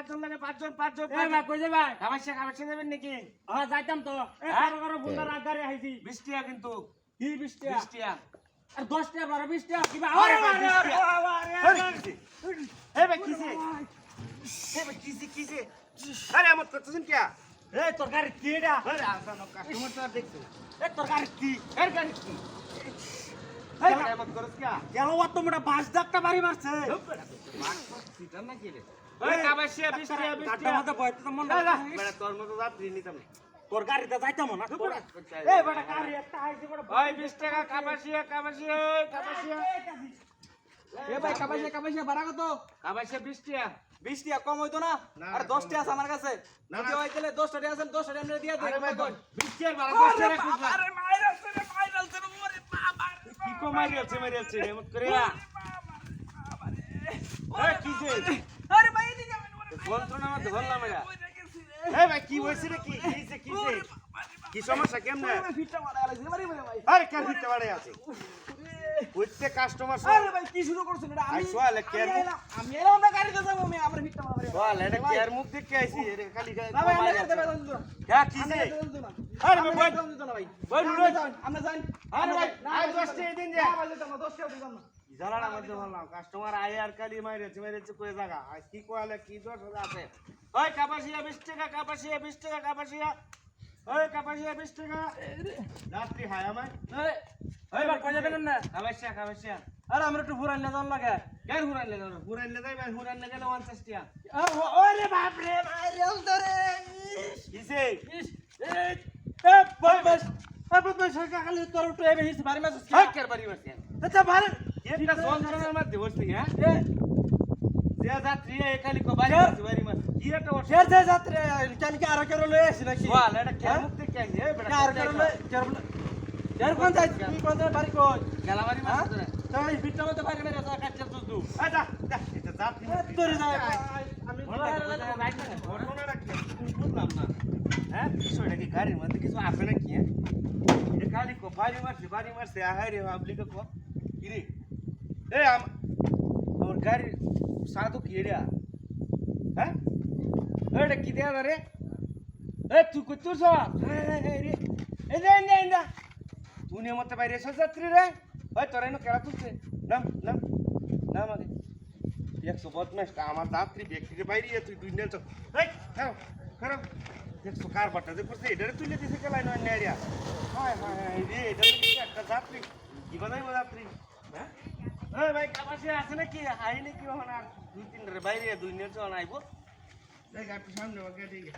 পাঁচজন লাগে পাঁচজন পাঁচজন এ ভাই কই যাবে খাবাসে দেবেন নাকি হ্যাঁ যাইতাম তো এ কারো কারো বুন্দার আগারে আইছি 20 টাকা কিন্তু কি 20 টাকা 20 টাকা আর 10 টাকা 20 টাকা কিবা আরে আরে ভাই, 20 টাকা। এই ভাই কিসে এই ভাই কিসে আরে আমত করতেছেন কি এই তোর গাড়ি কি এটা আরে আসানো কাস্টমার তো দেখছো এ তোর গাড়ি কি এর গাড়ি কি এই আমত করছ কি গেল অত মোটা 5 ডাকটা বাড়ি মারছে সিটার না কি রে ওই খাবাসে 20 টাকা 20 গাড়িটা টাকা মধ্যে বইতে তো মন বেটা তোর মতো যাত্রী নিতাম না তোর গাড়িতে যাইতাম না এই বেটা গাড়ি একটা আইছে বড় ওই 20 টাকা খাবাসিয়া এ ভাই কাবাইছে ভাড়া কত খাবাসে 20 টাকা 20 টাকা কম হইতো না আর 10 টাকা আছে আমার কাছে না, যদি হয় তাহলে 10 টাকা আছেন 10 টাকা আমরা দিয়ে আরে ভাই দেই 20 টাকা ভাড়া 10 টাকা খুঁজলা আরে মাইরালছে ওরে বাবা কি কো মারিয়াছে এমত করে ওই কিসে আরে ভাই এদিকে যাবেন ওরে যন্ত্রণা মধ্যে ধরলাম এটা কই গেছি রে এই ভাই কি হইছে রে কিসে কি সমস্যা কেমনে ওরে ফিটটা মারা আলাইছে মারি ভাই আরে কার ভিতরে বাড়ে আছে ওইতে কাস্টমার আরে ভাই কি শুরু করছেন এটা আই সোয়ালে কেয়ার আমি এলাম না গাড়িতে যাবো আমি আমার ফিটটা মারা সোয়াল এটা কেয়ার মুখ দেখে আইছি রে খালি না ভাই আমরা করতে পারতাম না হ্যাঁ কিসে আরে ভাই ভাই দিত না ভাই বল আমরা যাই আরে ভাই আই 10 টাকা দিন যা না ভাই দিতাম না 10 টাকা দিতাম না জালাড়া মধ্যে বললাম কাস্টমার আয় আর কালি মাইরেছে কই জায়গা আজ কি কোয়ালে কি দোষ আছে ওই কাপাসিয়া 20 টাকা কাপাসিয়া ওই কাপাসিয়া 20 টাকা রাত্রি হায় আমায় এই বার কই যাবেন না কাপাসিয়া আরে আমরা একটু ফুরাইলে যাওয়ার লাগে কেন হুরাইলে যাই ভাই হুরাইলে গেলে 50 টাকা ওরে বাপ রে মাইরাল ধরে কিসে এ বদমাস সরকার খালি তোর উঠে এবে হিস বাড়ি মাছ হাই কার বাড়ি মারছেন আচ্ছা ভালো এটা যন্ত্রণার মধ্যে বসছি হ্যাঁ এ যে যাত্রী এই খালি কো বাড়ি মার কি একটা ওর শের যে যাত্রে কেন কি আর কেউ লয়ে আসি নাকি সোয়াল এটা কে মুখ দেখে আইছে এই বেটা আর কেউ লয়ে কেন কোন যাই কি কোন বাড়ি কই গেলা বাড়ি মারছ না তো এই বিটটা মধ্যে বাইরে মেরে যা কাটছে তুই আচ্ছা এটা যাত্রী তোরে যায় আমি ঘটনাটা কি বুঝলাম না হ্যাঁ বিষয়টা কি গাড়ির মধ্যে কিছু আছে নাকি হ্যাঁ এটা খালি কো বাড়ি মারছে আহারে আপনি কো কি রে এই আমার গাড়ি সাধু কি রে হ্যাঁ এটা কি দেয়া রে এ তুই কই তুই সব রে এই না তুই নিয়ে মতে বাইরে এসে যাত্রী রে ওই তোরা এনে কেড়া তুলছে নাম আগে 100 বদমাস আমার যাত্রী ব্যক্তিকে বাইরে তুই দুই নেল এই খারাপ 100 কার বাটা যে করছে এটারে তুলে দিছে কেলাই নয় নেড়িয়া হায় রে এটা কি একটা যাত্রী কি বানাইবো যাত্রী হ্যাঁ এই ভাই কাপাসে আছে নাকি হাই নাকি ওখানে আর দুই তিন রে বাইরে দুই নেল চল আইবো এই গাড়ি সামনে ওকে দিয়ে